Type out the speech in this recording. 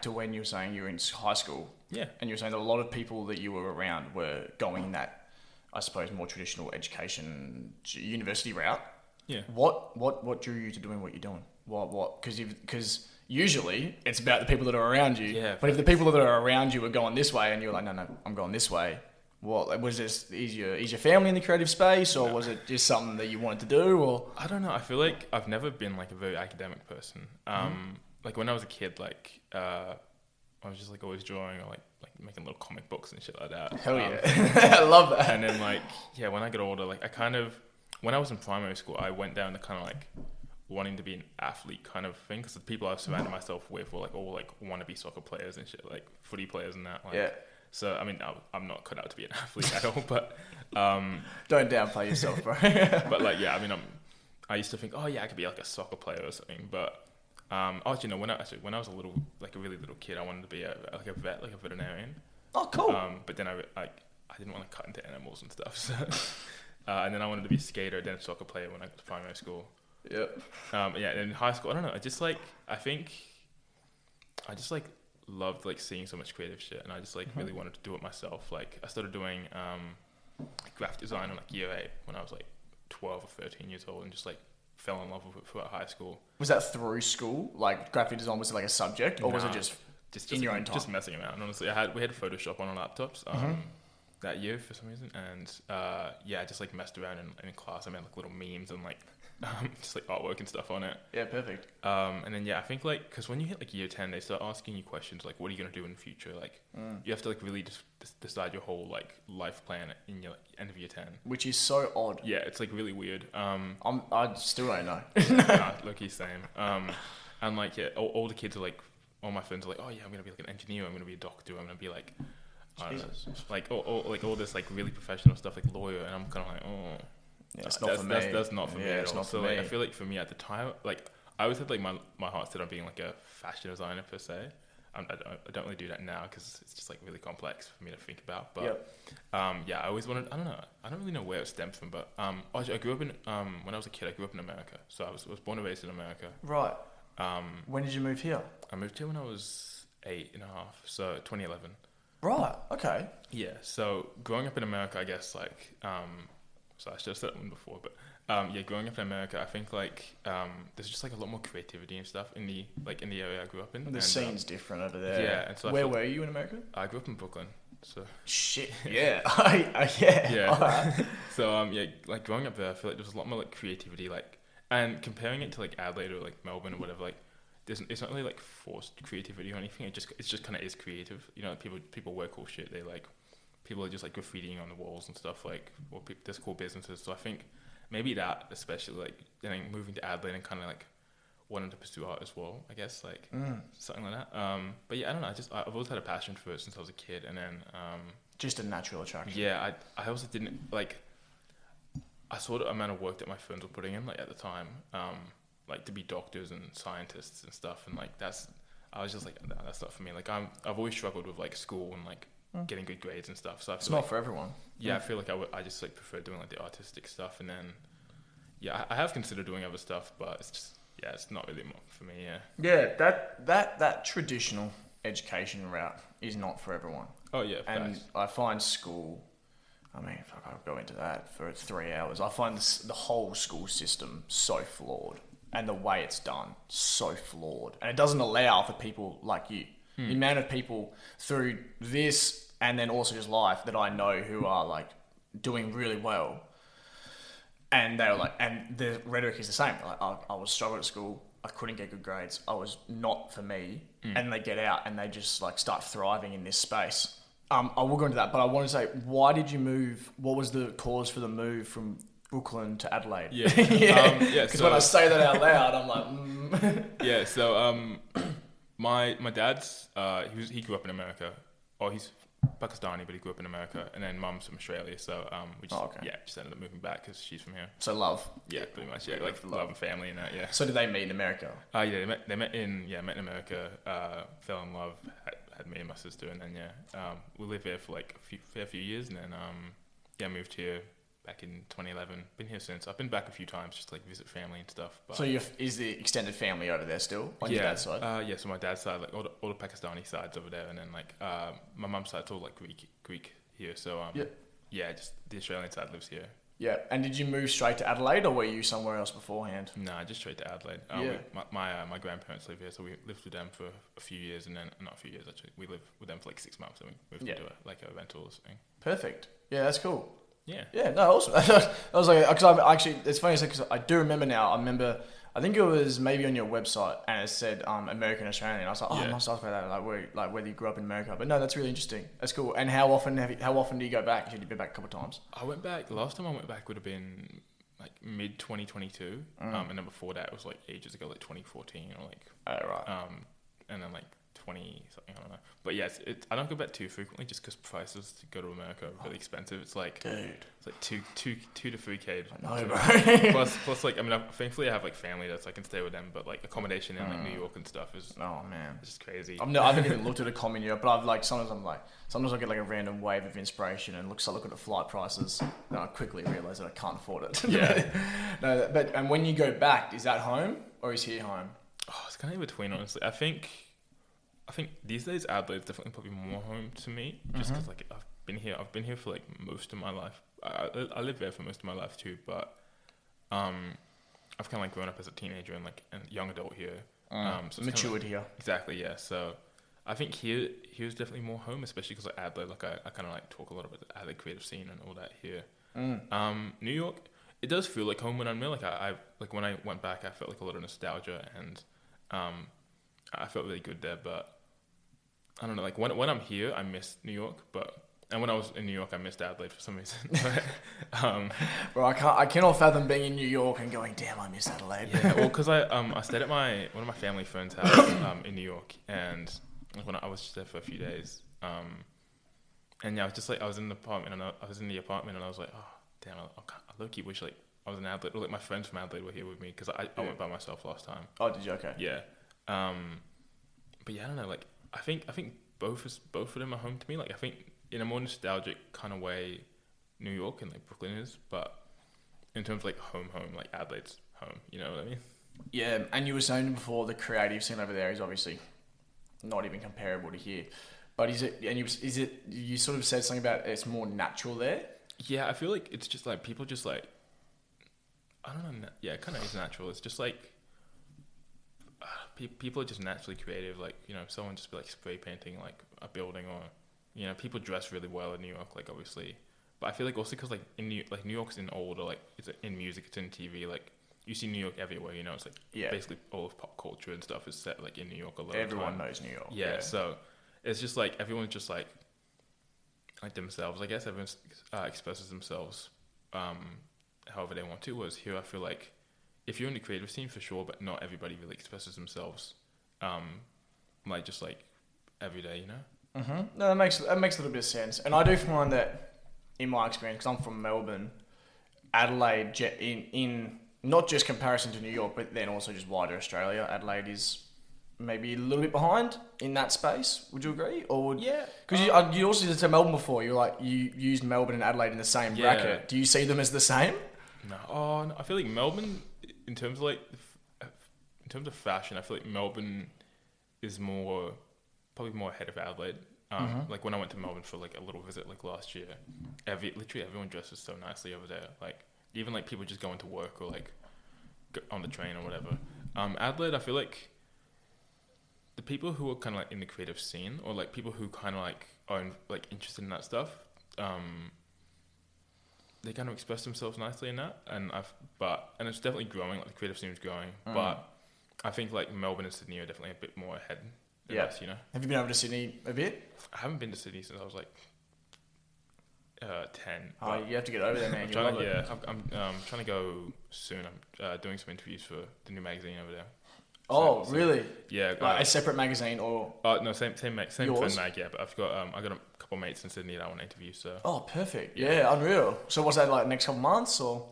to when you were saying you were in high school. Yeah. And you were saying that a lot of people that you were around were going that, I suppose, more traditional education, university route. Yeah. What drew you to doing what you're doing? What? Because usually it's about the people that are around you. Yeah. But if the people that are around you are going this way and you're like, no, I'm going this way. What was this? Is your family in the creative space, or was it just something that you wanted to do? Or I don't know. I feel like I've never been like a very academic person. Like when I was a kid, like I was just like always drawing or like making little comic books and shit like that. Hell yeah, I love that. And then like when I got older, like when I was in primary school, I went down the kind of like wanting to be an athlete kind of thing, because the people I've surrounded myself with were like all like wannabe soccer players and shit, like footy players and that. Like, yeah. So, I mean, I'm not cut out to be an athlete at all, but... Don't downplay yourself, bro. But, like, yeah, I mean, I used to think, oh, yeah, I could be, like, a soccer player or something, but... actually, no, when I was a really little kid, I wanted to be a vet, like a veterinarian. Oh, cool. But then I didn't want to cut into animals and stuff, so... and then I wanted to be a skater, then a soccer player when I got to primary school. Yep. And in high school, I don't know, I just loved like seeing so much creative shit, and I just like really wanted to do it myself. Like I started doing graphic design in like year 8 when I was like 12 or 13 years old, and just like fell in love with it throughout high school. Was that through school? Like graphic design, was it like a subject, or was it just in your own time? Just messing around. Honestly, we had Photoshop on our laptops that year for some reason, and I just like messed around in class. I made like little memes and like just like artwork and stuff on it. Yeah, perfect. And then I think like, because when you hit like year 10, they start asking you questions like, what are you gonna do in the future? Like, you have to like really just decide your whole like life plan in your like, end of year 10. Which is so odd. Yeah, it's like really weird. I still don't know. Low-key same. And like all the kids are like, all my friends are like, oh yeah, I'm gonna be like an engineer. I'm gonna be a doctor. I'm gonna be like, I don't know, like all this like really professional stuff like lawyer, and I'm kind of like, oh. Yeah, it's not for me. That's not for me at all. So like, me. I feel like for me at the time, like I always had like my heart set on being like a fashion designer per se. I don't really do that now because it's just like really complex for me to think about. But I always wanted. I don't know. I don't really know where it stems from. But I grew up in when I was a kid. I grew up in America. So I was born and raised in America. Right. When did you move here? I moved here when I was 8 and a half. So 2011. Right. Okay. Yeah. So growing up in America, I guess like. So I should have said that one before, but growing up in America, I think like there's just like a lot more creativity and stuff in the area I grew up in. The scene's different over there. Yeah, and so where were you in America? I grew up in Brooklyn. So shit, yeah, yeah. So like growing up there, I feel like there's a lot more like creativity, like, and comparing it to like Adelaide or like Melbourne or whatever, like it's not really like forced creativity or anything. It just kind of is creative. You know, people work cool shit. They like. People are just like graffitiing on the walls and stuff, like, or there's cool businesses. So I think maybe that, especially like then moving to Adelaide and kind of like wanting to pursue art as well, I guess, like something like that. But yeah, I don't know. I've always had a passion for it since I was a kid, and then just a natural attraction. Yeah, I also didn't like. I saw the amount of work that my friends were putting in, like at the time, like to be doctors and scientists and stuff, and like I was just like, no, that's not for me. Like I've always struggled with like school and like. Getting good grades and stuff, so it's not for everyone. Yeah, I feel like I just like prefer doing like the artistic stuff, and then I have considered doing other stuff, but it's just it's not really for me. Yeah, that traditional education route is not for everyone. Oh yeah, and facts. I find school. I mean, if I go into that for 3 hours, I find the whole school system so flawed, and the way it's done so flawed, and it doesn't allow for people like you. The amount of people through this and then also just life that I know who are like doing really well, and they're like, and the rhetoric is the same. Like, I was struggling at school, I couldn't get good grades, I was not for me, and they get out and they just like start thriving in this space. I will go into that, but I want to say, why did you move? What was the cause for the move from Brooklyn to Adelaide? Yeah, Because when I say that out loud, I'm like, Yeah, so my dad's he grew up in America, or he's Pakistani, but he grew up in America, and then mum's from Australia, so we just just ended up moving back because she's from here. So love. Yeah, pretty much. Yeah, like love and family and that. Yeah. So did they meet in America? They met in America, fell in love, had me and my sister, and then we lived there for like a fair few years, and then moved here back in 2011. Been here since. I've been back a few times just to like visit family and stuff. But So is the extended family over there still on your dad's side? Yeah. So my dad's side, like all the Pakistani sides over there, and then like my mum's side's all like Greek here. So yeah, just the Australian side lives here. Yeah, and did you move straight to Adelaide, or were you somewhere else beforehand? Nah, just straight to Adelaide. My grandparents live here, so we lived with them for a few years, and then not a few years actually. We lived with them for like 6 months, and we moved into a rental thing. Perfect. Yeah, that's cool. Yeah. Yeah, no, awesome. I was like, because I'm actually, it's funny because I do remember now. I think it was maybe on your website, and it said American Australian. I was like, I must ask about that, like whether you grew up in America. But no, that's really interesting. That's cool. And how often do you go back? You said you've been back a couple of times. I went back. Last time I went back would have been like mid 2022, and then before that it was like ages ago, like 2014 or like. Oh right. And then like 20 something, I don't know. But yes, I don't go back too frequently just because prices to go to America are really expensive. It's like, dude, it's like two to 3K. I know, bro. plus like, I mean, thankfully I have like family so I can stay with them, but like accommodation in like New York and stuff is, oh man, it's just crazy. I haven't even looked at a comm in Europe, but sometimes I get like a random wave of inspiration and look at the flight prices, and I quickly realise that I can't afford it. Yeah. No, and when you go back, is that home or is here home? Oh, it's kind of in between, honestly. I think these days Adelaide's definitely probably more home to me, just because like I've been here for like most of my life. I lived there for most of my life too, but I've kind of like grown up as a teenager and like a young adult here. So matured here. Exactly, yeah. So I think here's definitely more home, especially because like Adelaide, like I kind of like talk a lot about the Adelaide creative scene and all that here. New York, it does feel like home when I'm there. Like I like when I went back, I felt like a lot of nostalgia and I felt really good there, but I don't know, like when I'm here, I miss New York, and when I was in New York, I missed Adelaide for some reason. Bro, I cannot fathom being in New York and going, damn, I miss Adelaide. Yeah, well, because I stayed at one of my family friends' house in New York, and when I was just there for a few days, and yeah, I was just like, I was in the apartment, and I was like, oh damn, I low-key wish like I was in Adelaide, or like my friends from Adelaide were here with me, because I went by myself last time. Oh, did you? Okay. Yeah. But yeah, I don't know, like I think both of them are home to me. Like I think in a more nostalgic kind of way, New York and like Brooklyn is, but in terms of like home, like Adelaide's home. You know what I mean? Yeah, and you were saying before the creative scene over there is obviously not even comparable to here. But is it? You sort of said something about it's more natural there. Yeah, I feel like it's just like people just like, I don't know. Yeah, it kind of is natural. It's just like. People are just naturally creative, like, you know, someone just be like spray painting like a building, or, you know, people dress really well in New York, like obviously, but I feel like also because like New York's in older, like it's in music, it's in TV, like you see New York everywhere, you know, it's like basically all of pop culture and stuff is set like in New York a lot. Everyone knows New York. Yeah, so it's just like everyone's just like themselves, I guess. Everyone expresses themselves however they want to, whereas here I feel like if you're in the creative scene, for sure, but not everybody really expresses themselves, like just like every day, you know. No, that makes a little bit of sense, and I do find that in my experience, because I'm from Melbourne, Adelaide, in not just comparison to New York, but then also just wider Australia, Adelaide is maybe a little bit behind in that space. Would you agree? Or because you also said Melbourne before. You used Melbourne and Adelaide in the same bracket. Do you see them as the same? No, I feel like Melbourne. In terms of fashion, I feel like Melbourne is probably more ahead of Adelaide. Like when I went to Melbourne for like a little visit like last year, literally everyone dresses so nicely over there. Like even like people just going to work or like on the train or whatever. Adelaide, I feel like the people who are kind of like in the creative scene, or like people who kind of like are like interested in that stuff, they kind of express themselves nicely in that, and it's definitely growing. Like the creative scene is growing, but I think like Melbourne and Sydney are definitely a bit more ahead than us, you know. Have you been over to Sydney a bit? I haven't been to Sydney since I was like 10. Oh, you have to get over there, man. I'm trying to go soon. I'm doing some interviews for the new magazine over there. Oh, really? Yeah. Like a separate magazine or? No, same Fun Mag, yeah. But I've got a couple of mates in Sydney that I want to interview. So. Oh, perfect. Yeah, unreal. So what's that like? Next couple months or?